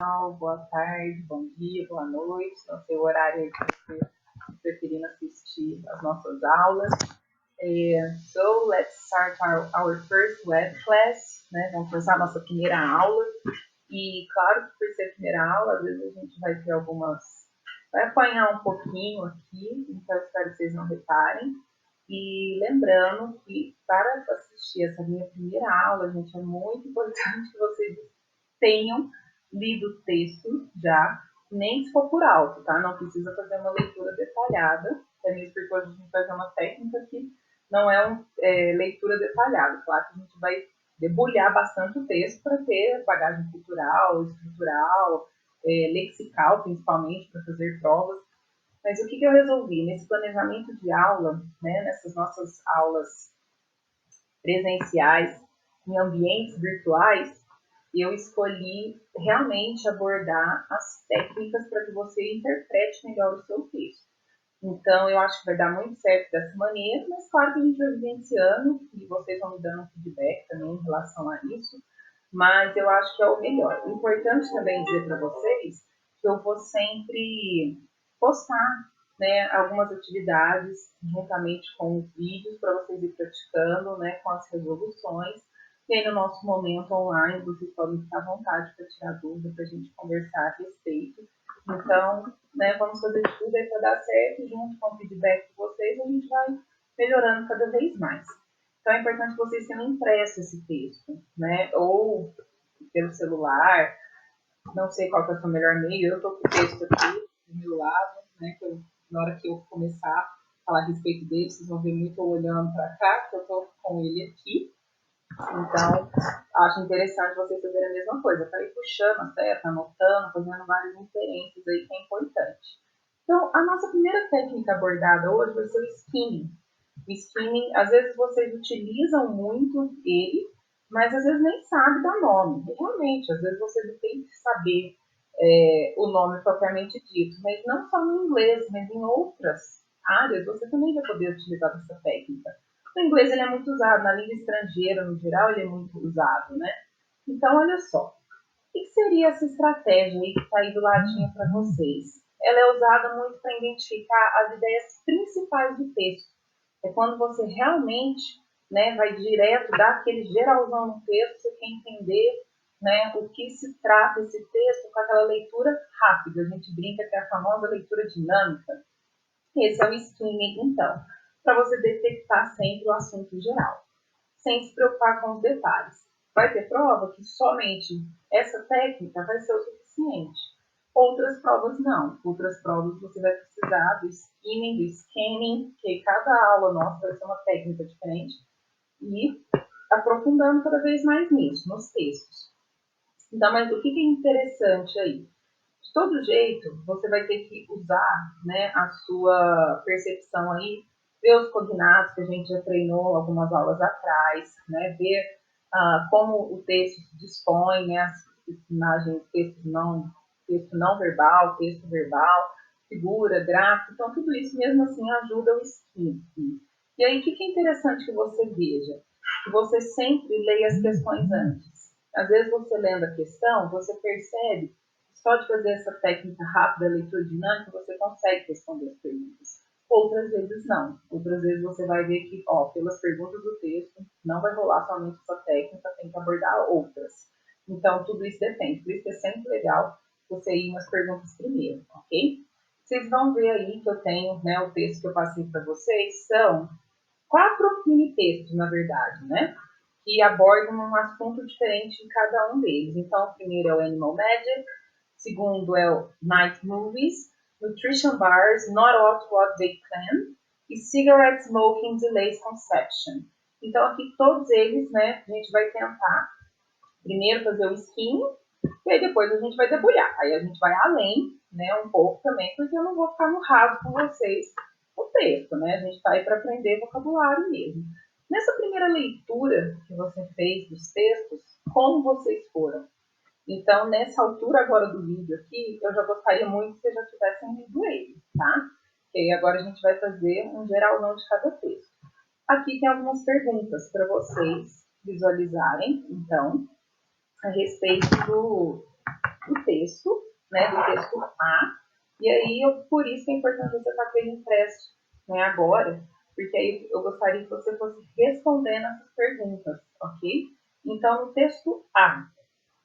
Boa tarde, bom dia, boa noite, não sei o horário que você preferindo assistir as nossas aulas. So, let's start our first web class, né? Vamos começar a nossa primeira aula. E claro que por ser a primeira aula, às vezes a gente vai ter vai apanhar um pouquinho aqui, então espero que vocês não reparem. E lembrando que para assistir essa minha primeira aula, gente, é muito importante que vocês tenham lido o texto já, nem se for por alto, tá? Não precisa fazer uma leitura detalhada, até mesmo porque hoje a gente vai fazer uma técnica que não é uma leitura detalhada. Claro que a gente vai debulhar bastante o texto para ter bagagem cultural, estrutural, lexical, principalmente, para fazer provas. Mas o que eu resolvi? Nesse planejamento de aula, né, nessas nossas aulas presenciais, em ambientes virtuais, eu escolhi realmente abordar as técnicas para que você interprete melhor o seu texto. Então, eu acho que vai dar muito certo dessa maneira, mas claro que a gente vai vivenciando e vocês vão me dando um feedback também em relação a isso, mas eu acho que é o melhor. O importante também dizer para vocês que eu vou sempre postar, né, algumas atividades juntamente com os vídeos para vocês ir praticando, né, com as resoluções. E aí, no nosso momento online, vocês podem ficar à vontade para tirar dúvida, para a gente conversar a respeito. Então, né, vamos fazer tudo aí para dar certo, e junto com o feedback de vocês, a gente vai melhorando cada vez mais. Então, é importante que vocês tenham impresso esse texto, né, ou pelo celular, não sei qual que é o seu melhor meio, eu estou com o texto aqui do meu lado, né, que na hora que eu começar a falar a respeito dele, vocês vão ver muito eu olhando para cá, porque eu estou com ele aqui. Então, acho interessante vocês fazerem a mesma coisa, para ir puxando a seta, anotando, fazendo várias inferências aí que é importante. Então, a nossa primeira técnica abordada hoje vai ser o skimming. O skimming, às vezes vocês utilizam muito ele, mas às vezes nem sabe dar nome. E realmente, às vezes você não tem que saber o nome propriamente dito, mas não só no inglês, mas em outras áreas você também vai poder utilizar essa técnica. O inglês ele é muito usado, na língua estrangeira, no geral, ele é muito usado, né? Então, olha só. O que seria essa estratégia aí que está aí do ladinho para vocês? Ela é usada muito para identificar as ideias principais do texto. É quando você realmente, né, vai direto, dá aquele geralzão no texto, você quer entender, né, o que se trata esse texto com aquela leitura rápida. A gente brinca que é a famosa leitura dinâmica. Esse é o skimming, então, para você detectar sempre o assunto geral, sem se preocupar com os detalhes. Vai ter prova que somente essa técnica vai ser o suficiente. Outras provas não. Outras provas você vai precisar do skimming, do scanning, que cada aula nossa vai ser uma técnica diferente, e aprofundando cada vez mais nisso, nos textos. Então, mas o que é interessante aí? De todo jeito, você vai ter que usar, né, a sua percepção aí, ver os cognatos que a gente já treinou algumas aulas atrás, né, ver como o texto se dispõe, né, as imagens, texto não verbal, texto verbal, figura, gráfico, então tudo isso mesmo assim ajuda o skimming. E aí, o que é interessante que você veja? Que você sempre leia as questões antes. Às vezes você lendo a questão, você percebe só de fazer essa técnica rápida, leitura dinâmica, você consegue responder as perguntas. Outras vezes não. Outras vezes você vai ver que, pelas perguntas do texto, não vai rolar somente essa técnica, tem que abordar outras. Então, tudo isso depende. Por isso que é sempre legal você ir nas perguntas primeiro, ok? Vocês vão ver aí que eu tenho, né, o texto que eu passei para vocês, são 4 mini textos, na verdade, né? Que abordam um assunto diferente em cada um deles. Então, o primeiro é o Animal Magic, segundo é o Night Movies, Nutrition Bars, Not What They Claim, e Cigarette Smoking Delays Conception. Então, aqui todos eles, né, a gente vai tentar primeiro fazer o skin, e aí depois a gente vai debulhar. Aí a gente vai além, né, um pouco também, porque eu não vou ficar no raso com vocês o texto, né? A gente está aí para aprender vocabulário mesmo. Nessa primeira leitura que você fez dos textos, como vocês foram? Então, nessa altura agora do vídeo aqui, eu já gostaria muito que vocês já tivessem lido ele, tá? E aí agora a gente vai fazer um geralzão de cada texto. Aqui tem algumas perguntas para vocês visualizarem, então, a respeito do texto, né, do texto A, e aí por isso que é importante você estar com ele impresso, né, agora, porque aí eu gostaria que você fosse respondendo essas perguntas, ok? Então, no texto A,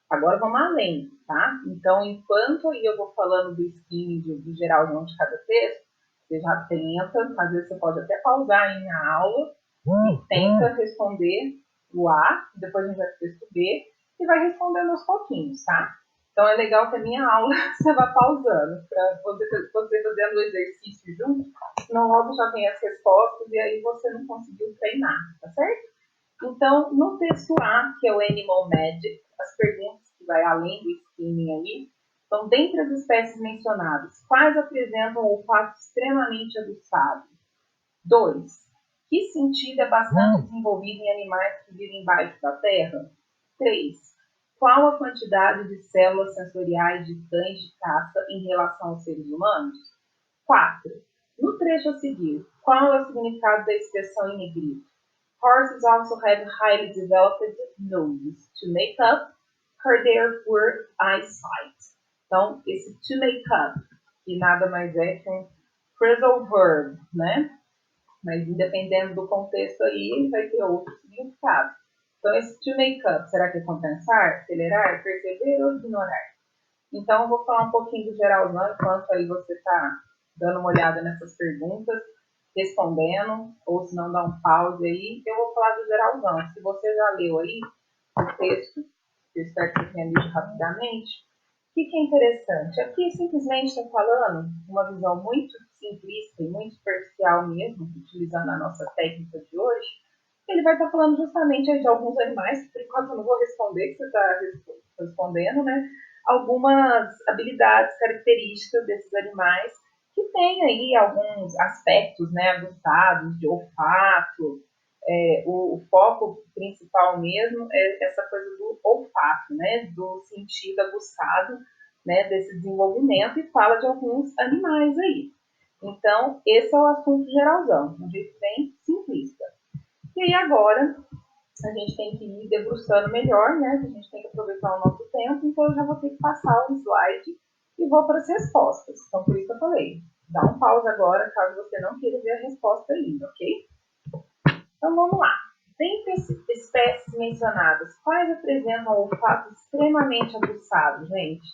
agora vamos além, tá? Então, enquanto aí eu vou falando do skimming, do geralzão de cada texto, você já tenta, às vezes você pode até pausar aí na aula e tenta responder o A, depois a gente vai para o texto B e vai respondendo aos pouquinhos, tá? Então é legal que a minha aula você vá pausando, para você fazendo o exercício junto, senão logo já vem as respostas e aí você não conseguiu treinar, tá certo? Então, no texto A, que é o Animal Magic, as perguntas que vai além do skimming aí, são dentre as espécies mencionadas, quais apresentam olfato extremamente aguçado? 2. Que sentido é bastante desenvolvido em animais que vivem embaixo da terra? 3. Qual a quantidade de células sensoriais de cães de caça em relação aos seres humanos? 4. No trecho a seguir, qual é o significado da expressão em negrito? Horses also have highly developed noses to make up for their poor eyesight. Então, esse to make up, que nada mais é que um phrasal verb, né? Mas dependendo do contexto aí, ele vai ter outro significado. Então, esse to make up, será que é compensar, acelerar, perceber ou ignorar? Então, eu vou falar um pouquinho do geralzão, enquanto aí você está dando uma olhada nessas perguntas, respondendo, ou se não, dá um pause aí. Eu vou falar do geralzão. Se você já leu aí o texto, eu espero que você tenha lido rapidamente, o que é interessante? Aqui simplesmente está falando uma visão muito simplista e muito superficial mesmo, utilizando a nossa técnica de hoje. Ele vai estar falando justamente de alguns animais, que por enquanto eu não vou responder, que você está respondendo, né? Algumas habilidades, características desses animais, que tem aí alguns aspectos, né, aguçados de olfato. O foco principal mesmo é essa coisa do olfato, né, do sentido aguçado, né, desse desenvolvimento, e fala de alguns animais aí. Então, esse é o assunto geralzão, um jeito bem simplista. E aí agora a gente tem que ir debruçando melhor, né? A gente tem que aproveitar o nosso tempo, então eu já vou ter que passar o slide e vou para as respostas. Então, por isso que eu falei, dá um pause agora, caso você não queira ver a resposta ainda, ok? Então, vamos lá. Dentre as espécies mencionadas, quais apresentam olfato extremamente aguçado, gente?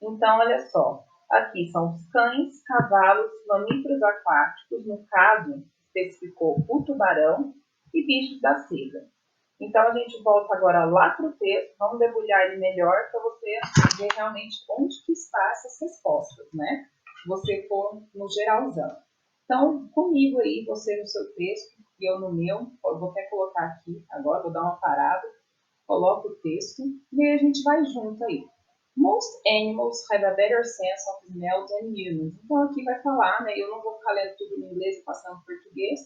Então, olha só. Aqui são os cães, cavalos, mamíferos aquáticos, no caso, especificou o tubarão, e bichos da seda. Então, a gente volta agora lá para o texto, vamos debulhar ele melhor para você ver realmente onde que está essas respostas, né? Se você for no geralzão. Então, comigo aí, você no seu texto e eu no meu, eu vou até colocar aqui agora, vou dar uma parada, coloco o texto e aí a gente vai junto aí. Most animals have a better sense of smell than humans. Então, aqui vai falar, né? Eu não vou ficar lendo tudo em inglês e passando em português,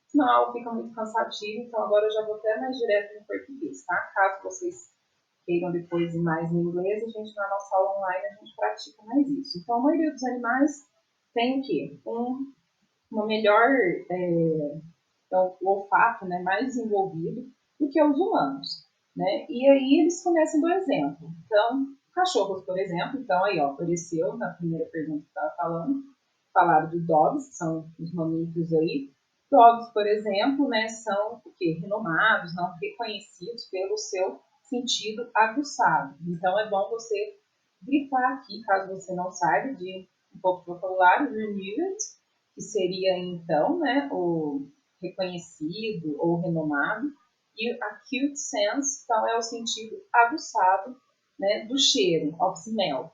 senão fica muito cansativo, então agora eu já vou até mais direto no português, tá? Caso vocês queiram depois ir mais no inglês, a gente na nossa aula online a gente pratica mais isso. Então a maioria dos animais tem o quê? Uma melhor então, o olfato, né, mais desenvolvido do que os humanos, né? E aí eles começam do exemplo. Então, cachorros, por exemplo, então aí ó, apareceu na primeira pergunta que estava falando, falaram de dogs, que são os mamíferos aí. Dogs, por exemplo, né, são o quê? Renomados, não reconhecidos pelo seu sentido aguçado. Então é bom você grifar aqui, caso você não saiba, de um pouco de vocabulário, renewed, que seria então, né, o reconhecido ou renomado, e acute sense, então é o sentido aguçado, né, do cheiro, of smell.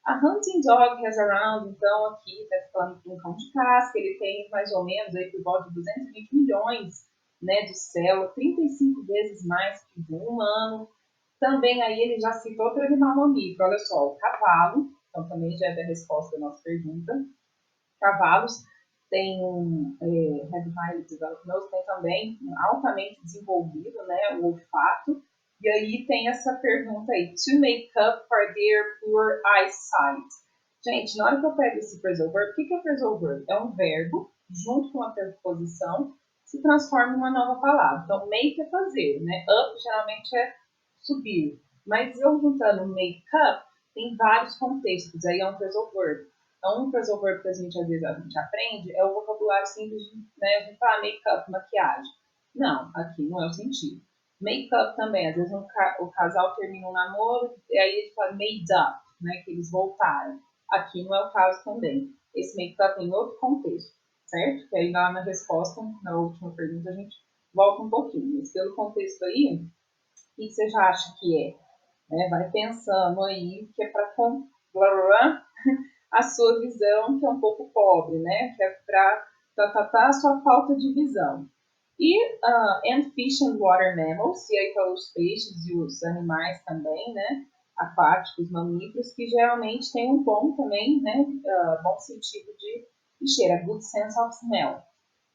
A hunting dog has around, então aqui está falando de um cão de caça, ele tem mais ou menos aí por volta de 220 milhões, né, de células, 35 vezes mais que o humano. Também aí ele já citou outro animal mamífero, olha só, o cavalo, então também já é da resposta da nossa pergunta. Cavalos tem highly developed nose, tem também altamente desenvolvido, né, o olfato. E aí tem essa pergunta aí, to make up for their poor eyesight. Gente, na hora que eu pego esse phrasal verb, o que é phrasal verb? É um verbo, junto com a preposição, se transforma em uma nova palavra. Então, make é fazer, né? Up geralmente é subir. Mas eu juntando make up, tem vários contextos, aí é um phrasal verb. Então, um phrasal verb que às vezes a gente aprende é o vocabulário simples de, né, a gente fala make-up, maquiagem. Não, aqui não é o sentido. Make-up também, às vezes o casal termina um namoro, e aí eles falam made up, né, que eles voltaram. Aqui não é o caso também. Esse make-up é em outro contexto, certo? Que aí lá na resposta, na última pergunta, a gente volta um pouquinho. Mas pelo contexto aí, o que você já acha que é? Né? Vai pensando aí, que é para a sua visão, que é um pouco pobre, né? Que é para tratar a sua falta de visão. E and fish and water mammals, e aí para os peixes e os animais também, né? Aquáticos, mamíferos, que geralmente têm um bom também, né? Bom sentido de cheiro, good sense of smell.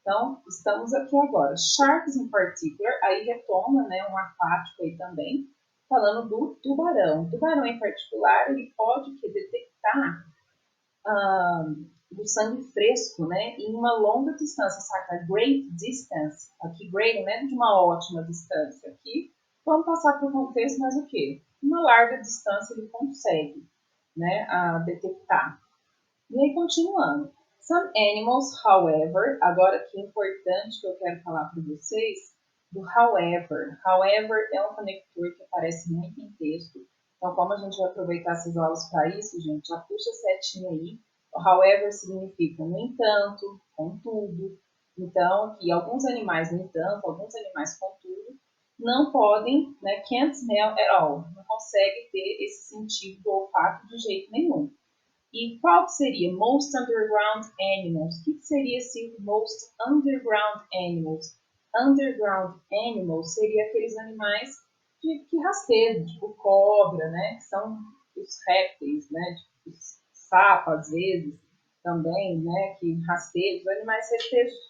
Então, estamos aqui agora. Sharks in particular, aí retoma, né, um aquático aí também, falando do tubarão. O tubarão em particular, ele pode detectar do sangue fresco, né, em uma longa distância, saca? Great distance. Aqui, great, né, de uma ótima distância. Aqui, vamos passar para o contexto, mas o quê? Uma larga distância ele consegue, né, detectar. E aí, continuando. Some animals, however, agora que é importante que eu quero falar para vocês, do however. However é um conector que aparece muito em texto. Então, como a gente vai aproveitar essas aulas para isso, gente, já puxa a setinha aí. O however significa no entanto, contudo. Então, aqui, alguns animais, no entanto, alguns animais, contudo, não podem, né, can't smell at all. Não conseguem ter esse sentido do olfato de jeito nenhum. E qual seria most underground animals? O que seria esse most underground animals? Underground animals seria aqueles animais que rastejam, tipo cobra, né? Que são os répteis, né? Tipo sapo, às vezes, também, né? Que rastejam, os animais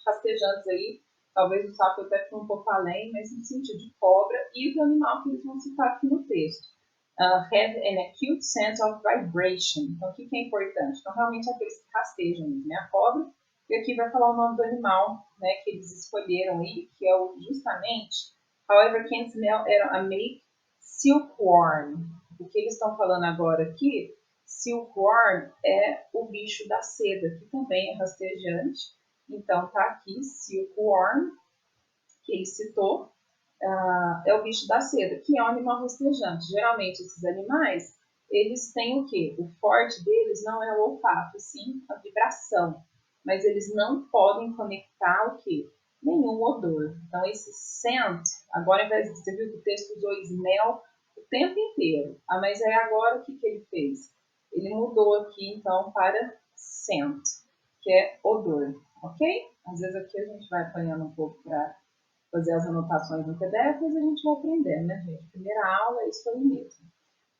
rastejantes aí, talvez o sapo até fique um pouco além, mas no sentido de cobra, e do animal que eles vão citar aqui no texto. Have an acute sense of vibration. Então, o que é importante? Então, realmente, aqueles que rastejam, né? A cobra. E aqui vai falar o nome do animal, né? Que eles escolheram aí, que é o justamente, however, can't smell a make silkworm. O que eles estão falando agora aqui, silkworm é o bicho da seda, que também é rastejante. Então, tá aqui, silkworm, que ele citou, é o bicho da seda, que é um animal rastejante. Geralmente, esses animais, eles têm o quê? O forte deles não é o olfato, sim a vibração. Mas eles não podem conectar o quê? Nenhum odor. Então, esse scent, agora, ao invés de você viu que o texto usou smell o tempo inteiro. Mas aí agora, o que ele fez? Ele mudou aqui, então, para scent, que é odor, ok? Às vezes aqui a gente vai apanhando um pouco para fazer as anotações no PDF, mas a gente vai aprendendo, né, gente? Primeira aula é isso aí mesmo.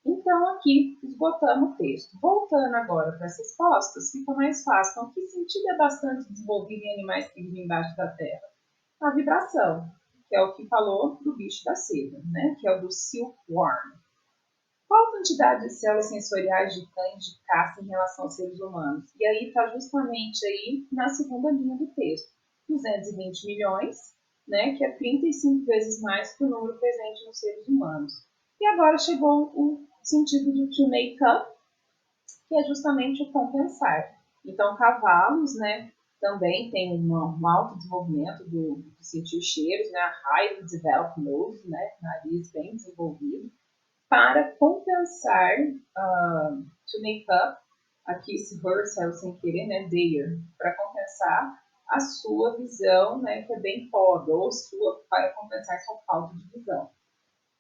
Então, aqui, esgotamos o texto. Voltando agora para as respostas, fica mais fácil. Então, que sentido é bastante desenvolvido em animais que vivem embaixo da terra? A vibração, que é o que falou do bicho da seda, né? Que é o do silkworm. Qual a quantidade de células sensoriais de cães de caça em relação aos seres humanos? E aí está justamente aí na segunda linha do texto. 220 milhões, né, que é 35 vezes mais que o número presente nos seres humanos. E agora chegou o sentido do to make up, que é justamente o compensar. Então, cavalos, né, também tem um alto desenvolvimento do sentir cheiros, né, a highly developed nose, né, nariz bem desenvolvido, para compensar, to make up, aqui esse her saiu sem querer, né, their, para compensar a sua visão, né, que é bem pobre, ou sua, para compensar sua falta de visão.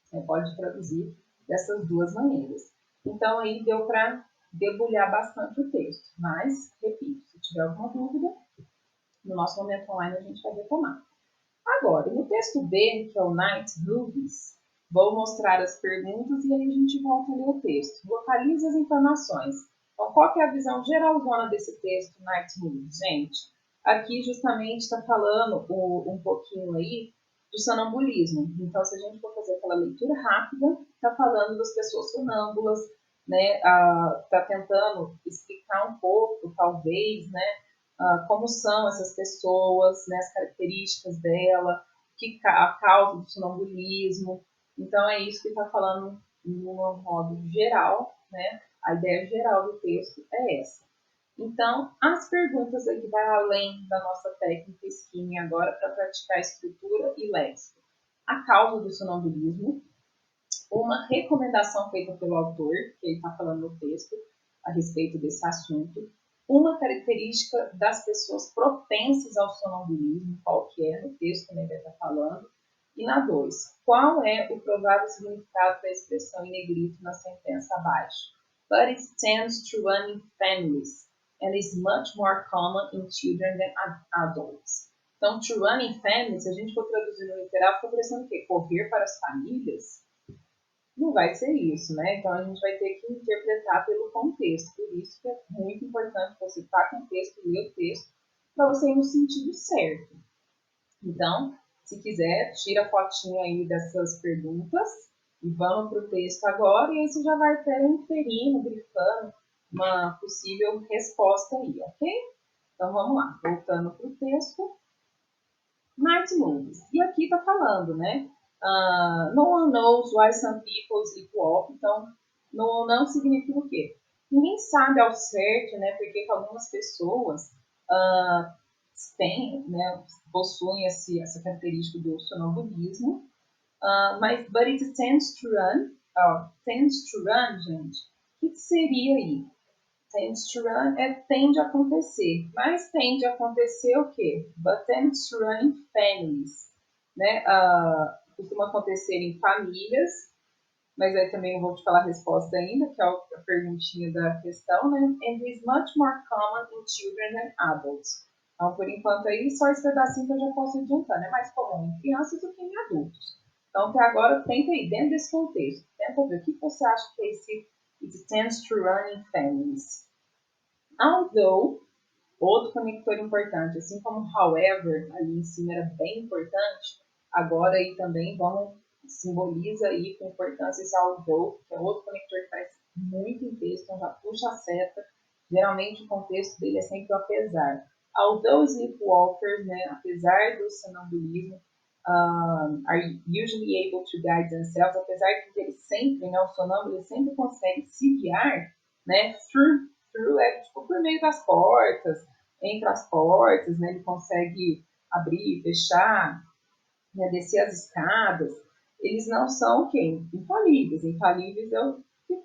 Você pode traduzir dessas duas maneiras. Então, aí deu para debulhar bastante o texto, mas, repito, se tiver alguma dúvida, no nosso momento online a gente vai retomar. Agora, no texto B, que é o Night Movies, vou mostrar as perguntas e aí a gente volta a ler o texto. Localize as informações. Então, qual que é a visão geralzona desse texto, Night Movies? Gente, aqui justamente está falando um pouquinho aí do sonambulismo. Então, se a gente for fazer aquela leitura rápida, está falando das pessoas sonâmbulas, né? Está tentando explicar um pouco, talvez, né? Como são essas pessoas, né, as características dela, a causa do sonambulismo. Então, é isso que está falando no modo geral, né? A ideia geral do texto é essa. Então, as perguntas aqui vai além da nossa técnica Skimming agora para praticar escritura e léxico. A causa do sonambulismo, uma recomendação feita pelo autor, que ele está falando no texto, a respeito desse assunto, uma característica das pessoas propensas ao sonambulismo, qual que é, no texto também vai estar falando, e na 2, qual é o provável significado da expressão em negrito na sentença abaixo? But it tends to run in families and is much more common in children than adults. Então, to run in families, se a gente for traduzir no literal, fica parecendo o quê? Correr para as famílias? Não vai ser isso, né? Então, a gente vai ter que interpretar pelo contexto. Por isso que é muito importante você estar com o texto, ler o texto, para você ir no sentido certo. Então, se quiser, tira a fotinho aí dessas perguntas e vamos para o texto agora, e aí você já vai até inferindo, grifando uma possível resposta aí, ok? Então, vamos lá. Voltando para o texto. Night moves. E aqui está falando, né? No one knows why some people sleepwalk. Então, no one não significa o quê? Ninguém sabe ao certo, né? Porque algumas pessoas têm, né? Possuem essa característica do sonambulismo. Mas, but it tends to run. Tends to run, gente. O que seria aí? Tends to run tende a acontecer. Mas tende a acontecer o quê? But tends to run in families. Né? Costuma acontecer em famílias, mas aí também eu vou te falar a resposta ainda, que é a perguntinha da questão, né? And is much more common in children than adults. Então, por enquanto aí, só esse pedacinho que eu já posso adiantar. É mais comum em crianças do que em adultos. Então, até agora, tenta aí, dentro desse contexto, tenta ver o que você acha que é esse it tends to run in families. Although, outro conector importante, assim como however, ali em cima era bem importante, agora aí também simboliza aí com importância esse although, que é outro conector que faz muito em texto, então já puxa a seta. Geralmente o contexto dele é sempre o apesar. Although sleepwalkers, né, apesar do sonambulismo, are usually able to guide themselves, apesar que eles sempre, né, o sonâmbulo sempre consegue se guiar, né, through tipo, por meio das portas, entre as portas, né, ele consegue abrir, fechar, né, descer as escadas. Eles não são quem? Infalíveis. Infalíveis é o que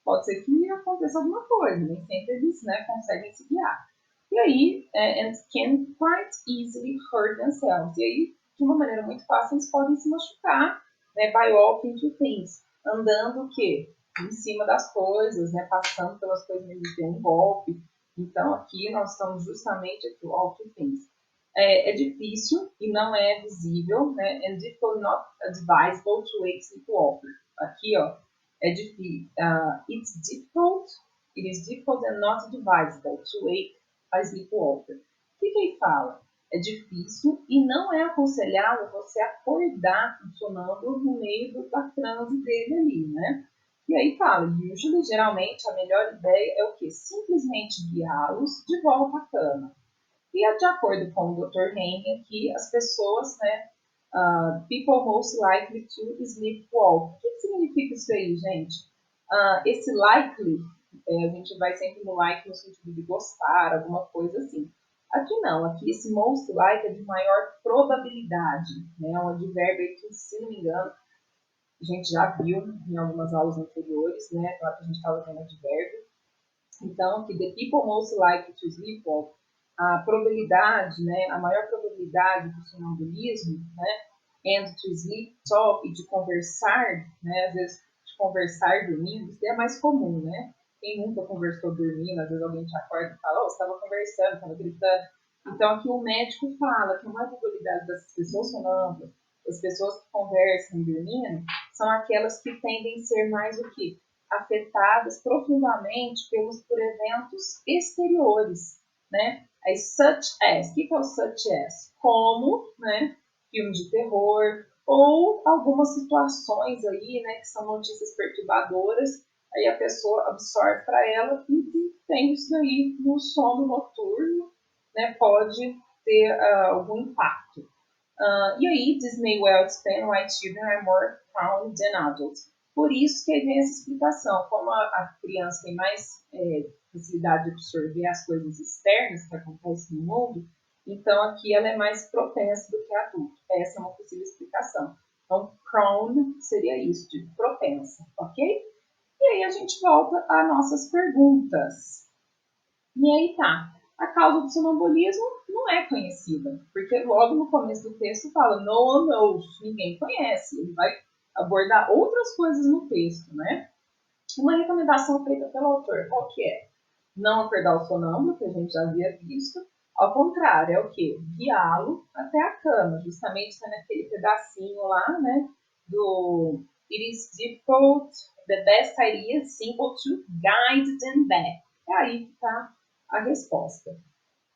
pode ser que aconteça alguma coisa, nem sempre eles, né, conseguem se guiar. E aí, and can quite easily hurt themselves. E aí, de uma maneira muito fácil, eles podem se machucar, né, by walking to things, andando o quê? Em cima das coisas, né, passando pelas coisas, eles têm um golpe. Então, aqui nós estamos justamente aqui, walk to things. É difícil e não é visível, né? And difficult, not advisable to wake sleepwalker. Aqui, ó, é difícil. It's difficult, it is difficult and not advisable to wake a sleepwalker. O que ele fala? É difícil e não é aconselhável você acordar um sonâmbulo no meio da transe dele ali, né? E aí fala, usually, geralmente, a melhor ideia é o quê? Simplesmente guiá-los de volta à cama. E de acordo com o Dr. Henry aqui, as pessoas, né, people most likely to sleepwalk. O que significa isso aí, gente? Esse likely, a gente vai sempre no like no sentido de gostar, alguma coisa assim. Aqui não, aqui esse most likely é de maior probabilidade, né? Um advérbio que, se não me engano, a gente já viu em algumas aulas anteriores, né? Claro que a gente estava vendo advérbio. Então, que the people most likely to sleepwalk, a probabilidade, né, a maior probabilidade do sonambulismo, né, and to sleep talk, e de conversar, né, às vezes de conversar dormindo, isso é mais comum, né? Quem nunca conversou dormindo, às vezes alguém te acorda e fala, oh, você estava conversando, estava gritando. Então, aqui o médico fala que a maior probabilidade das pessoas sonâmbulas, das pessoas que conversam dormindo, são aquelas que tendem a ser mais o que? Afetadas profundamente por eventos exteriores, né? As such as, o que é o such as? Como, né? Filme de terror ou algumas situações aí, né? Que são notícias perturbadoras, aí a pessoa absorve para ela e tem isso aí no sono noturno, né? Pode ter algum impacto. E aí, this may well explain why children are more prone than adults. Por isso que aí vem essa explicação. Como a criança tem mais facilidade de absorver as coisas externas que acontecem no mundo, então aqui ela é mais propensa do que adulto. Essa é uma possível explicação. Então, prone seria isso, de propensa, ok? E aí a gente volta às nossas perguntas. E aí tá. A causa do sonambulismo não é conhecida, porque logo no começo do texto fala no one knows, ninguém conhece. Ele vai abordar outras coisas no texto, né? Uma recomendação feita pelo autor, qual que é? Não acordar o sonâmbulo, que a gente já havia visto. Ao contrário, é o quê? Guiá-lo até a cama, justamente está naquele pedacinho lá, né? Do It is difficult, the best idea is simple to guide them back. É aí que está a resposta.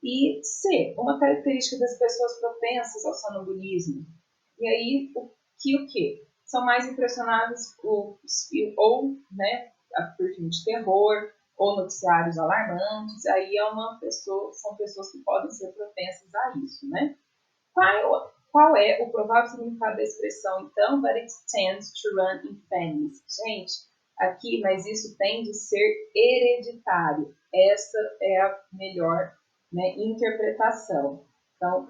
E C, uma característica das pessoas propensas ao sonambulismo. E aí, o que? São mais impressionados ou, né, por filmes de terror, ou noticiários alarmantes. Aí são pessoas que podem ser propensas a isso, né? Qual é o provável significado da expressão, então, that it tends to run in families? Gente, aqui, mas isso tem de ser hereditário. Essa é a melhor, né, interpretação. Então,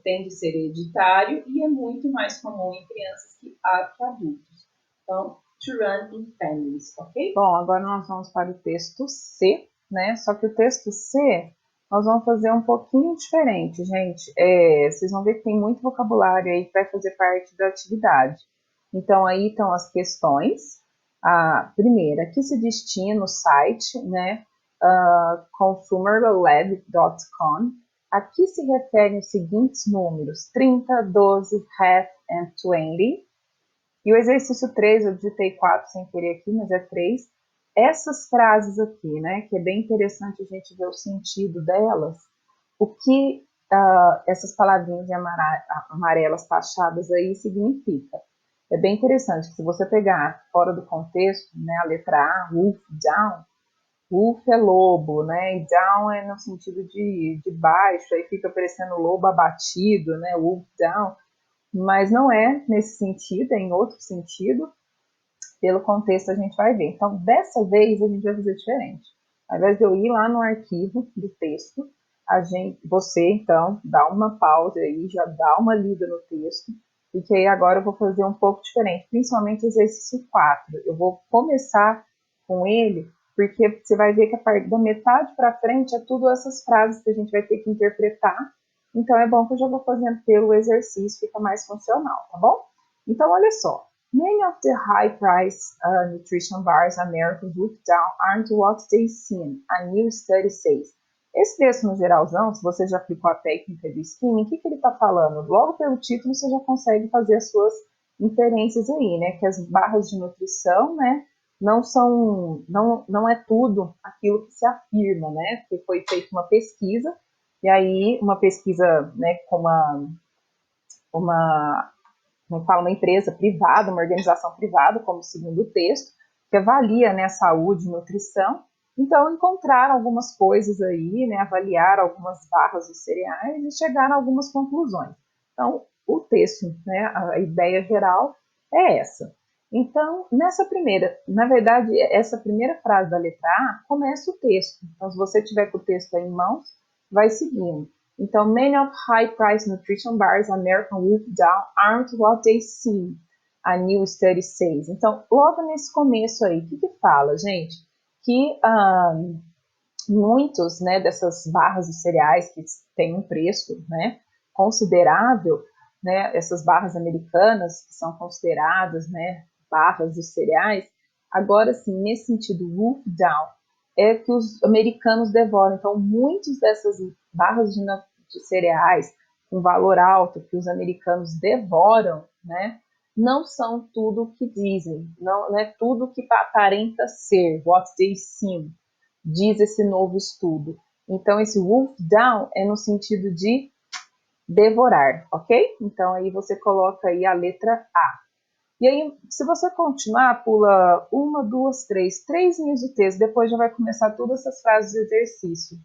tem de ser hereditário e é muito mais comum em crianças que adultos. Então, to run in families, ok? Bom, agora nós vamos para o texto C, né? Só que o texto C nós vamos fazer um pouquinho diferente, gente. Vocês vão ver que tem muito vocabulário aí que vai fazer parte da atividade. Então, aí estão as questões. A primeira, que se destina no site, né? consumerlab.com. Aqui se referem os seguintes números: 30, 12, half and 20. E o exercício 3, eu digitei 4 sem querer aqui, mas é 3. Essas frases aqui, né, que é bem interessante a gente ver o sentido delas, o que essas palavrinhas amarelas tachadas aí significa. É bem interessante que se você pegar fora do contexto, né, a letra A, wolf down, wolf é lobo, né, e down é no sentido de baixo, aí fica parecendo lobo abatido, né, wolf down, mas não é nesse sentido, é em outro sentido. Pelo contexto a gente vai ver. Então, dessa vez a gente vai fazer diferente. Ao invés de eu ir lá no arquivo do texto, você então dá uma pausa aí, já dá uma lida no texto, porque aí agora eu vou fazer um pouco diferente, principalmente o exercício 4. Eu vou começar com ele, porque você vai ver que a partir da metade para frente é tudo essas frases que a gente vai ter que interpretar. Então é bom que eu já vou fazendo pelo exercício, fica mais funcional, tá bom? Então olha só. Many of the high-price nutrition bars Americans look down aren't what they seem, a new study says. Esse texto no geralzão, se você já aplicou a técnica do skimming, o que ele está falando? Logo pelo título você já consegue fazer as suas inferências aí, né? Que as barras de nutrição, né, não é tudo aquilo que se afirma, né? Porque foi feita uma pesquisa, e aí uma pesquisa, né, com uma empresa privada, uma organização privada, como segundo o texto, que avalia, né, a saúde e nutrição. Então, encontraram algumas coisas aí, né, avaliaram algumas barras dos cereais e chegaram a algumas conclusões. Então, o texto, né, a ideia geral é essa. Então, na verdade, essa primeira frase da letra A começa o texto. Então, se você tiver com o texto aí em mãos, vai seguindo. Então, many of high-priced nutrition bars American wolf down aren't what they seem, a new study says. Então, logo nesse começo aí, o que fala, gente? Que muitos, né, dessas barras de cereais que têm um preço, né, considerável, né, essas barras americanas que são consideradas, né, barras de cereais, agora sim, nesse sentido, wolf down, é que os americanos devoram. Então, muitas dessas barras de cereais com valor alto que os americanos devoram, né, não são tudo o que dizem, não é tudo o que aparenta ser, what they seem, diz esse novo estudo. Então, esse wolf down é no sentido de devorar, ok? Então, aí você coloca aí a letra A. E aí, se você continuar, pula 1, 2, 3 linhas do texto, depois já vai começar todas essas frases de exercício.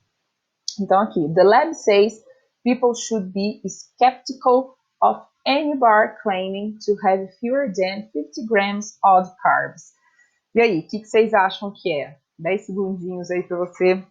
Então, aqui, the lab says people should be skeptical of any bar claiming to have fewer than 50 grams of carbs. E aí, o que vocês acham que é? 10 segundinhos aí para você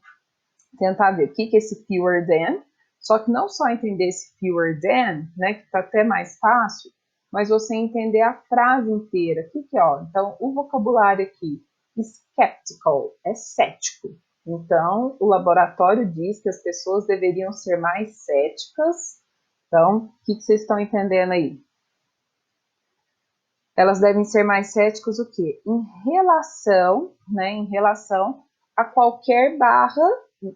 tentar ver o que é esse fewer than. Só que não só entender esse fewer than, né, que está até mais fácil, mas você entender a frase inteira. O que é, ó? Então, o vocabulário aqui, skeptical, é cético. Então, o laboratório diz que as pessoas deveriam ser mais céticas. Então, o que vocês estão entendendo aí? Elas devem ser mais céticas o quê? Em relação a qualquer barra,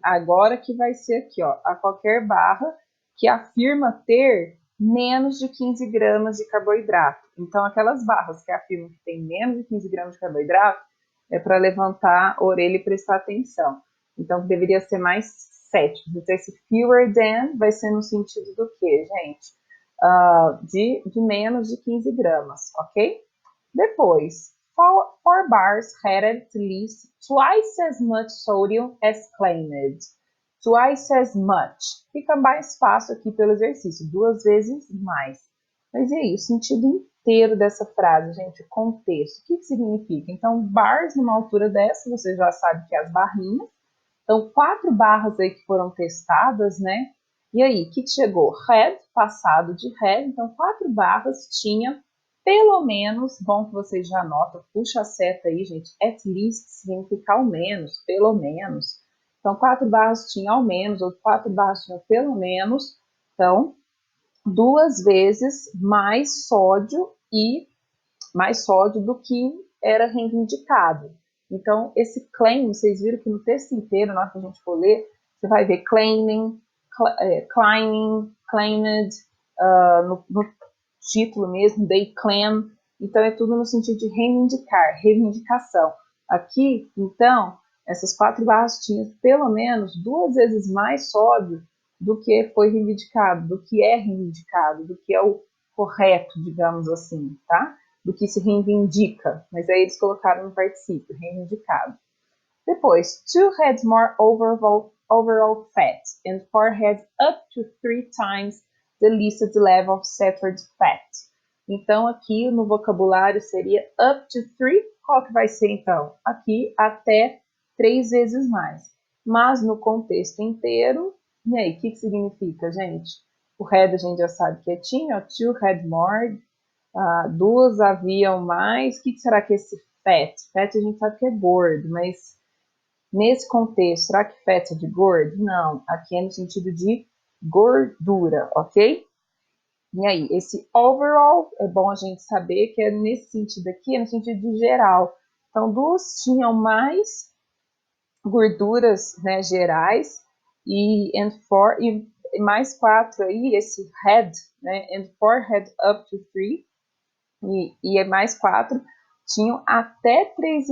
agora que vai ser aqui, ó, a qualquer barra que afirma ter menos de 15 gramas de carboidrato. Então, aquelas barras que afirmam que tem menos de 15 gramas de carboidrato, é para levantar a orelha e prestar atenção. Então, deveria ser mais cético. Então, esse fewer than vai ser no sentido do quê, gente? De menos de 15 gramas, ok? Depois, four bars had at least twice as much sodium as claimed. Twice as much. Fica mais fácil aqui pelo exercício, 2 vezes mais. Mas e aí, o sentido inteiro dessa frase, gente, o contexto, o que significa? Então, bars numa altura dessa, você já sabe que é as barrinhas. Então, 4 barras aí que foram testadas, né? E aí, o que chegou? Had, passado de had. Então, 4 barras tinha pelo menos, bom que vocês já anotam, puxa a seta aí, gente, at least significa ao menos, pelo menos. Então, 4 barras tinha ao menos, ou 4 barras tinha pelo menos. Então, 2 vezes mais sódio do que era reivindicado. Então, esse claim, vocês viram que no texto inteiro, na hora que a gente for ler, você vai ver claiming, claiming, claimed, no título mesmo, they claim. Então, é tudo no sentido de reivindicar, reivindicação. Aqui, então, essas 4 barras tinham pelo menos 2 vezes mais sódio do que foi reivindicado, do que é reivindicado, do que é o correto, digamos assim, tá? Do que se reivindica, mas aí eles colocaram no particípio, reivindicado. Depois, 2 had more overall fat and 4 had up to 3 times the listed level of saturated fat. Então, aqui no vocabulário seria up to 3, qual que vai ser então? Aqui, até 3 vezes mais. Mas no contexto inteiro, e aí, o que significa, gente? O had a gente já sabe que é tinha, 2 had more, 2 haviam mais. O que será que é esse fat? Fat a gente sabe que é gordo, mas nesse contexto, será que fat é de gordo? Não, aqui é no sentido de gordura, ok? E aí, esse overall, é bom a gente saber que é nesse sentido aqui, é no sentido de geral. Então, 2 tinham mais gorduras, né, gerais, e mais 4 aí, esse had, né, and 4 had up to 3, e mais 4 tinham até 3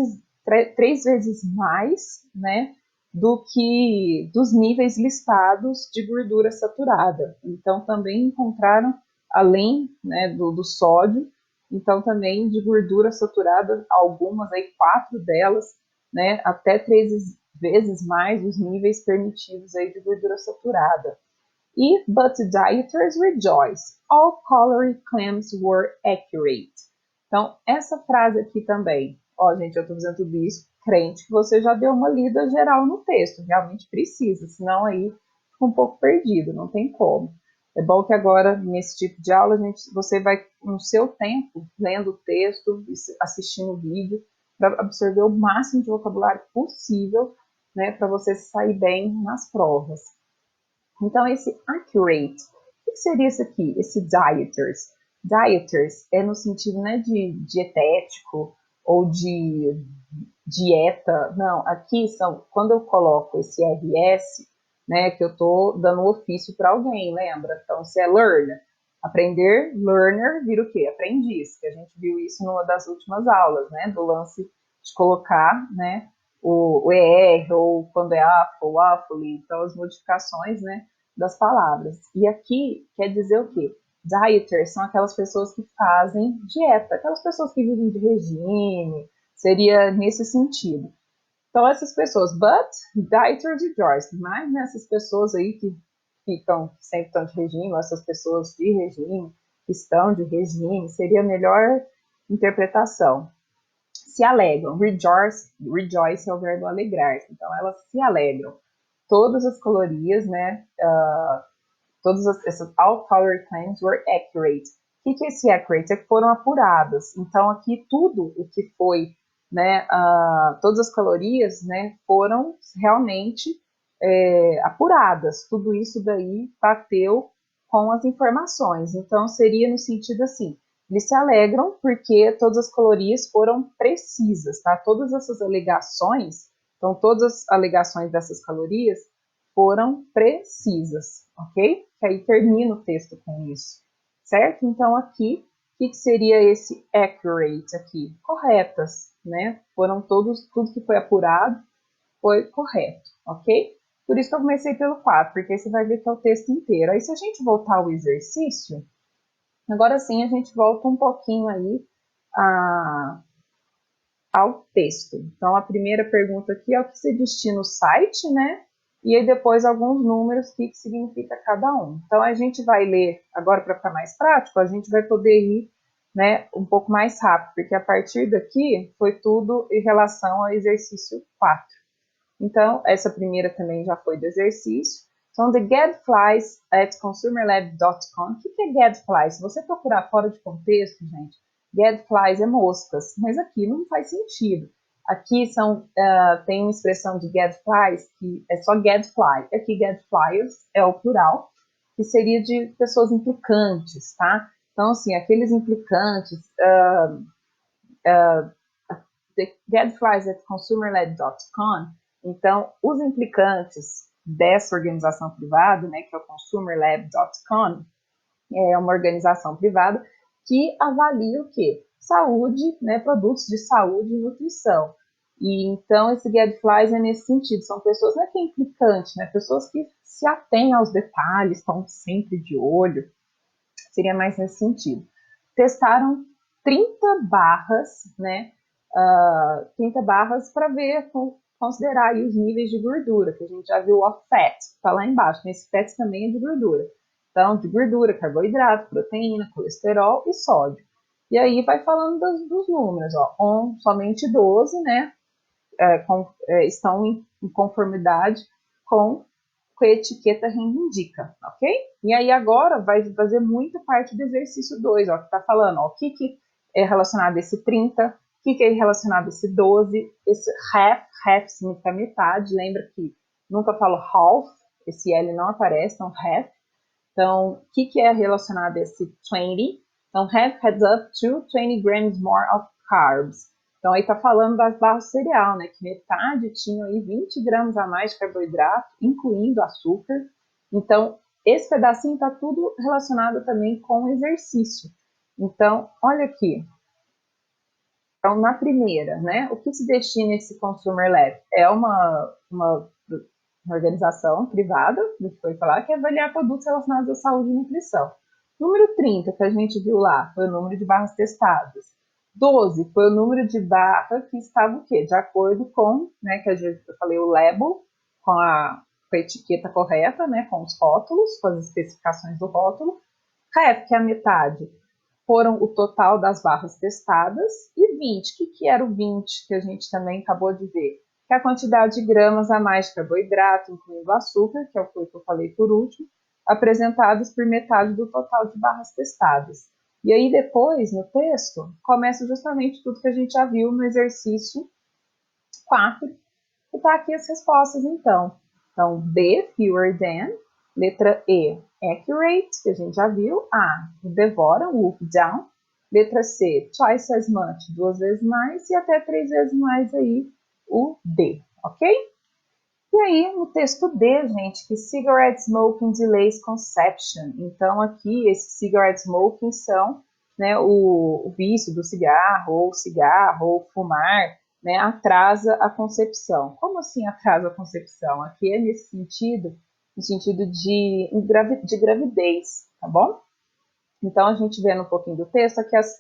vezes mais, né, do que dos níveis listados de gordura saturada. Então, também encontraram, além, né, do sódio, então também de gordura saturada, algumas aí, 4 delas, né, até 3 vezes mais os níveis permitidos aí de gordura saturada. But dieters rejoice. All calorie claims were accurate. Então, essa frase aqui também. Ó, gente, eu estou fazendo tudo isso crente que você já deu uma lida geral no texto. Realmente precisa, senão aí fica um pouco perdido, não tem como. É bom que agora, nesse tipo de aula, você vai, no seu tempo, lendo o texto, assistindo o vídeo, para absorver o máximo de vocabulário possível, né, para você sair bem nas provas. Então, esse accurate, o que seria isso aqui? Esse dieters. Dieters é no sentido, né, de dietético ou de dieta. Não, aqui são, quando eu coloco esse RS, né, que eu estou dando um ofício para alguém, lembra? Então, se é learner, aprender, learner vira o quê? Aprendiz, que a gente viu isso numa das últimas aulas, né, do lance de colocar, né, o ER, ou quando é AFO, o AFOLI, então as modificações, né, das palavras. E aqui quer dizer o quê? Dieters são aquelas pessoas que fazem dieta, aquelas pessoas que vivem de regime, seria nesse sentido. Então, essas pessoas, but dieters rejoice, mas nessas pessoas aí que ficam, sempre estão de regime, essas pessoas de regime, estão de regime, seria a melhor interpretação. Se alegram, rejoice é o verbo alegrar-se, então elas se alegram. Todas as calorias, né, todas essas all-calorie claims were accurate. O que é esse accurate? É que foram apuradas. Então, aqui tudo o que foi, né, todas as calorias, né, foram realmente apuradas. Tudo isso daí bateu com as informações. Então, seria no sentido assim, eles se alegram porque todas as calorias foram precisas, tá? Todas essas alegações, então todas as alegações dessas calorias foram precisas, ok? Que aí termina o texto com isso, certo? Então aqui, o que seria esse accurate aqui? Corretas, né? Foram tudo que foi apurado foi correto, ok? Por isso que eu comecei pelo 4, porque aí você vai ver que é o texto inteiro. Aí se a gente voltar ao exercício, agora sim a gente volta um pouquinho aí ao texto. Então, a primeira pergunta aqui é o que se destina o site, né? E aí depois alguns números, o que significa cada um. Então, a gente vai ler, agora para ficar mais prático, a gente vai poder ir, né, um pouco mais rápido, porque a partir daqui foi tudo em relação ao exercício 4. Então, essa primeira também já foi do exercício. Então, the gadflies at consumerlab.com. O que é gadflies? Se você procurar fora de contexto, gente, gadflies é moscas, mas aqui não faz sentido. Aqui tem uma expressão de gadflies que é só gadfly. Aqui, gadflyers é o plural, que seria de pessoas implicantes, tá? Então, assim, aqueles implicantes, the gadflies at consumerlab.com. Então, os implicantes dessa organização privada, né, que é o consumerlab.com, é uma organização privada que avalia o quê? Saúde, né, produtos de saúde e nutrição. E então esse gadflies é nesse sentido, são pessoas, não é que é implicante, né, pessoas que se atêm aos detalhes, estão sempre de olho, seria mais nesse sentido. Testaram 30 barras, né, 30 barras para ver, considerar aí os níveis de gordura, que a gente já viu o fat, está lá embaixo, mas esse fat também é de gordura. Então, de gordura, carboidrato, proteína, colesterol e sódio. E aí vai falando dos números, ó, somente 12, né, estão em conformidade com que a etiqueta reivindica, ok? E aí agora vai fazer muita parte do exercício 2, ó, que está falando, ó, o que é relacionado a esse 30, o que é relacionado a esse 12, esse half significa metade, lembra que nunca falo half, esse L não aparece, então half. Então, o que é relacionado a esse 20? Então, half adds up to 20 grams more of carbs. Então, aí está falando das barras de cereal, né? Que metade tinha aí 20 gramas a mais de carboidrato, incluindo açúcar. Então, esse pedacinho está tudo relacionado também com o exercício. Então, olha aqui. Então, na primeira, né? O que se destina esse Consumer Lab? É uma organização privada, do que foi falar, que é avaliar produtos relacionados à saúde e nutrição. Número 30, que a gente viu lá, foi o número de barras testadas. 12 foi o número de barra que estava o quê? De acordo com, né, que eu falei, o label, com a etiqueta correta, né, com os rótulos, com as especificações do rótulo. Ref, que é a metade, foram o total das barras testadas, e 20, o que era o 20, que a gente também acabou de ver? Que é a quantidade de gramas a mais de carboidrato, incluindo açúcar, que é o que eu falei por último, apresentados por metade do total de barras testadas. E aí depois, no texto, começa justamente tudo que a gente já viu no exercício 4, e está aqui as respostas, então. Então, B, fewer than. Letra E, accurate, que a gente já viu. A, devoram, wolf down. Letra C, twice as much, 2 vezes mais. E até 3 vezes mais aí, o D, ok? E aí, no texto D, gente, que cigarette smoking delays conception. Então, aqui, esses cigarette smoking são, né, o vício do cigarro, ou fumar, né, atrasa a concepção. Como assim atrasa a concepção? Aqui é nesse sentido, no sentido de gravidez, tá bom? Então, a gente vendo um pouquinho do texto, aqui as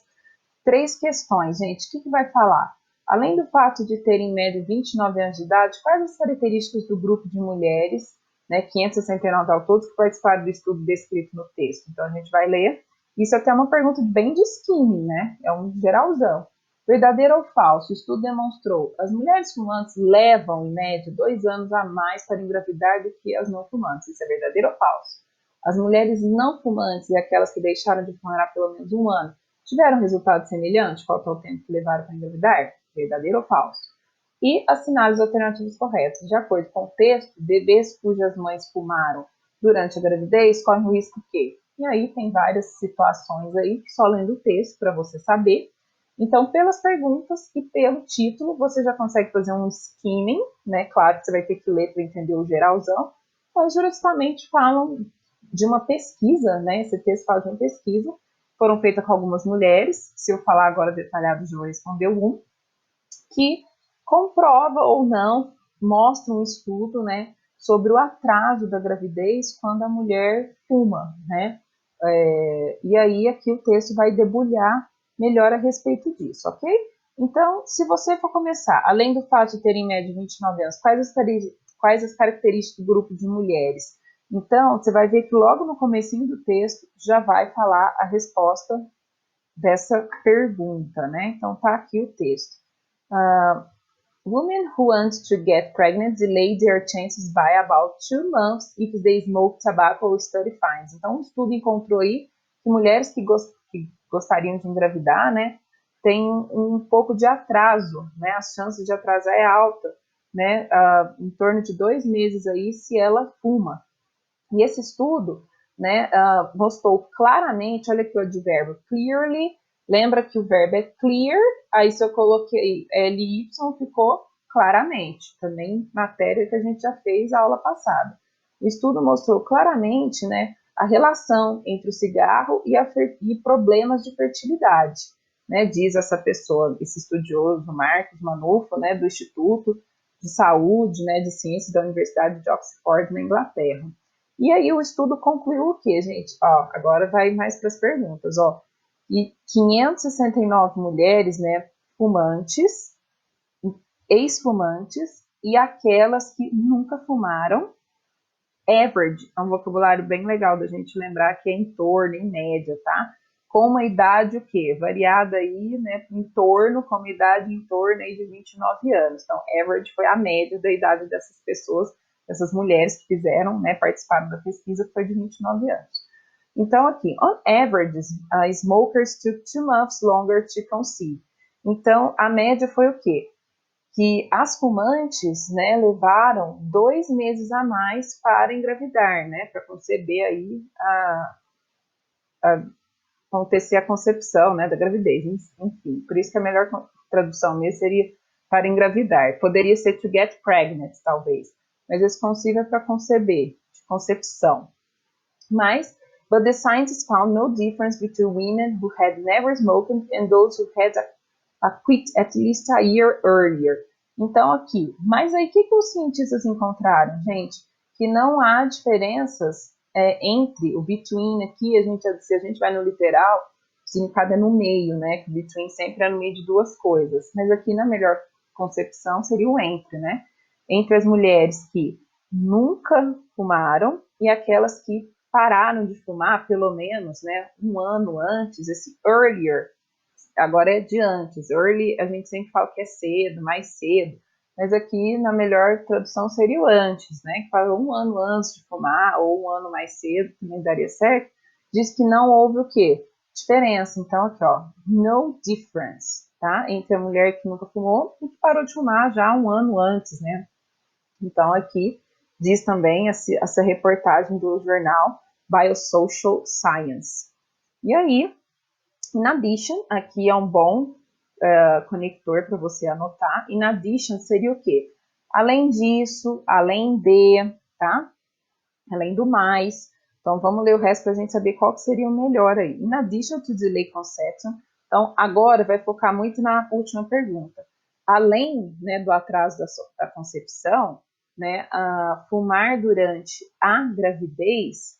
3 questões, gente. O que vai falar? Além do fato de terem em média 29 anos de idade, quais as características do grupo de mulheres, né, 569 ao todo, que participaram do estudo descrito no texto? Então, a gente vai ler. Isso até é uma pergunta bem de skimming, né? É um geralzão. Verdadeiro ou falso? O estudo demonstrou as mulheres fumantes levam, em média, 2 anos a mais para engravidar do que as não fumantes. Isso é verdadeiro ou falso? As mulheres não fumantes e aquelas que deixaram de fumar há pelo menos um ano tiveram resultado semelhante quanto ao tempo que levaram para engravidar? Verdadeiro ou falso? E as sinais alternativos corretos. De acordo com o texto, bebês cujas mães fumaram durante a gravidez correm o risco que? E aí tem várias situações aí que só lendo o texto para você saber. Então, pelas perguntas e pelo título, você já consegue fazer um skimming, né? Claro que você vai ter que ler para entender o geralzão, mas justamente falam de uma pesquisa, né? Esse texto fala de uma pesquisa, foram feitas com algumas mulheres, se eu falar agora detalhado, já vou responder um, que comprova ou não, mostra um estudo, né, sobre o atraso da gravidez quando a mulher fuma, né? E aí aqui o texto vai debulhar melhor a respeito disso, ok? Então, se você for começar, além do fato de ter em média 29 anos, quais as características do grupo de mulheres? Então, você vai ver que logo no comecinho do texto já vai falar a resposta dessa pergunta, né? Então, tá aqui o texto. Women who want to get pregnant delay their chances by about 2 months if they smoke tobacco or study finds. Então, um estudo encontrou aí que mulheres que gostariam de engravidar, né, têm um pouco de atraso, né, as chances de atrasar é alta, né, em torno de 2 meses aí se ela fuma. E esse estudo, né, mostrou claramente, olha aqui o advérbio, clearly, lembra que o verbo é clear, aí se eu coloquei ly, ficou claramente, também matéria que a gente já fez a aula passada. O estudo mostrou claramente, né, a relação entre o cigarro e problemas de fertilidade, né, diz essa pessoa, esse estudioso, Marcos Manufo, né, do Instituto de Saúde, né, de Ciências da Universidade de Oxford, na Inglaterra. E aí o estudo concluiu o quê, gente? Ó, agora vai mais para as perguntas, ó. E 569 mulheres, né, fumantes, ex-fumantes, e aquelas que nunca fumaram. Average é um vocabulário bem legal da gente lembrar que é em torno, em média, tá? Com uma idade o quê? Variada aí, né, em torno, com uma idade em torno aí de 29 anos. Então, average foi a média da idade dessas pessoas, dessas mulheres que fizeram, né, participaram da pesquisa, que foi de 29 anos. Então, aqui, on average, smokers took 2 months longer to conceive. Então, a média foi o quê? Que as fumantes, né, levaram 2 meses a mais para engravidar, né, para conceber aí acontecer a concepção, né, da gravidez, enfim. Por isso que a melhor tradução mesmo seria para engravidar. Poderia ser to get pregnant, talvez, mas esse conceive é para conceber, de concepção. Mas, but the scientists found no difference between women who had never smoked and those who had quit at least a year earlier. Então, aqui, mas aí o que os cientistas encontraram, gente? Que não há diferenças entre o between aqui, se a gente vai no literal, o significado é no meio, né? Que between sempre é no meio de duas coisas. Mas aqui, na melhor concepção, seria o entre, né? Entre as mulheres que nunca fumaram e aquelas que pararam de fumar, pelo menos, né, um ano antes, esse earlier, agora é de antes. Early, a gente sempre fala que é cedo, mais cedo. Mas aqui, na melhor tradução, seria o antes, né? Que fala um ano antes de fumar, ou um ano mais cedo, também daria certo. Diz que não houve o quê? Diferença. Então, aqui, ó, no difference, tá? Entre a mulher que nunca fumou e que parou de fumar já um ano antes, né? Então, aqui, diz também essa reportagem do jornal Biosocial Science. E aí, in addition, aqui é um bom conector para você anotar. In addition seria o quê? Além disso, além de, tá? Além do mais. Então, vamos ler o resto para a gente saber qual que seria o melhor aí. In addition to delay conception. Então, agora vai focar muito na última pergunta. Além, né, do atraso da concepção, né, fumar durante a gravidez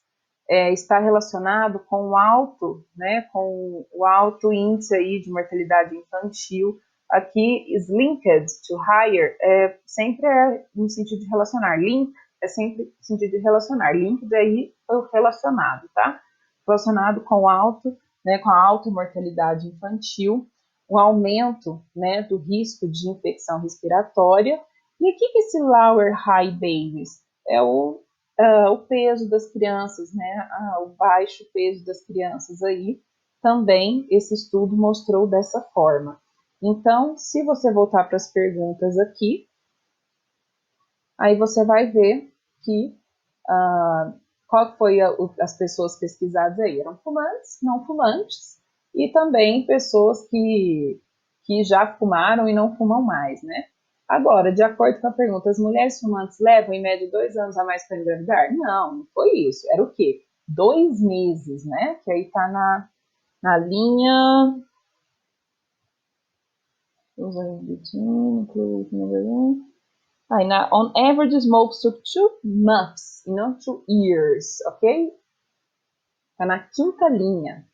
está relacionado com o alto índice aí de mortalidade infantil. Aqui, is linked to higher, sempre é no sentido de relacionar. Link é sempre no sentido de relacionar. Linked aí é o relacionado, tá? Relacionado com alto né, com a alta mortalidade infantil, o aumento, né, do risco de infecção respiratória. E aqui que esse lower high babies é o peso das crianças, né, o baixo peso das crianças aí, também esse estudo mostrou dessa forma. Então, se você voltar para as perguntas aqui, aí você vai ver que qual foi as pessoas pesquisadas aí? Eram fumantes, não fumantes, e também pessoas que já fumaram e não fumam mais, né? Agora, de acordo com a pergunta, as mulheres fumantes levam em média 2 anos a mais para engravidar? Não, não foi isso. Era o quê? 2 meses, né? Que aí tá na linha. On average, smokes took 2 months, not 2 years, ok? Tá na quinta linha.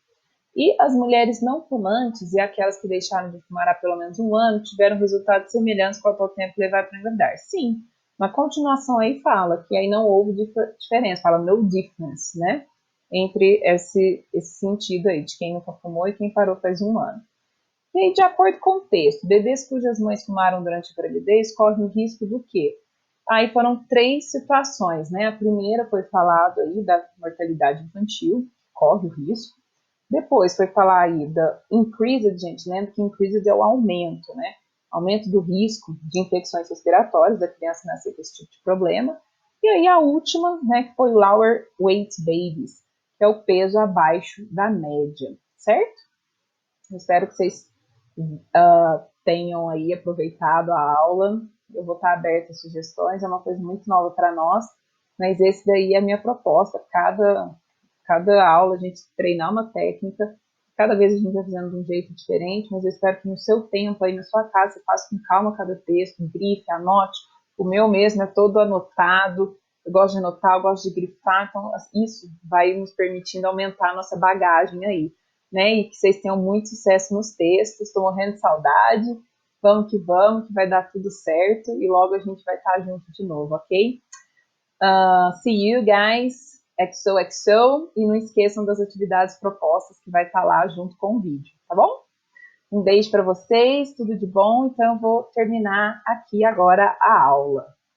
E as mulheres não fumantes e aquelas que deixaram de fumar há pelo menos 1 ano tiveram resultados semelhantes quanto ao tempo levado para engravidar. Sim, na continuação aí fala que aí não houve diferença, fala no difference, né? Entre esse sentido aí de quem nunca fumou e quem parou faz 1 ano. E aí, de acordo com o texto, bebês cujas mães fumaram durante a gravidez correm o risco do quê? Aí foram 3 situações, né? A primeira foi falado aí da mortalidade infantil, corre o risco. Depois foi falar aí da increased, gente, lembra que increased é o aumento, né? Aumento do risco de infecções respiratórias da criança nascer com esse tipo de problema. E aí a última, né, que foi lower weight babies, que é o peso abaixo da média, certo? Eu espero que vocês tenham aí aproveitado a aula. Eu vou estar aberta a sugestões, é uma coisa muito nova para nós, mas esse daí é a minha proposta. Cada aula a gente treinar uma técnica, cada vez a gente vai fazendo de um jeito diferente, mas eu espero que no seu tempo aí na sua casa você faça com calma cada texto, grife, anote. O meu mesmo é todo anotado, eu gosto de anotar, eu gosto de grifar, então isso vai nos permitindo aumentar a nossa bagagem aí, né? E que vocês tenham muito sucesso nos textos, estou morrendo de saudade, vamos que vai dar tudo certo e logo a gente vai estar junto de novo, ok? See you guys, XOXO, e não esqueçam das atividades propostas que vai estar lá junto com o vídeo, tá bom? Um beijo para vocês, tudo de bom, então eu vou terminar aqui agora a aula.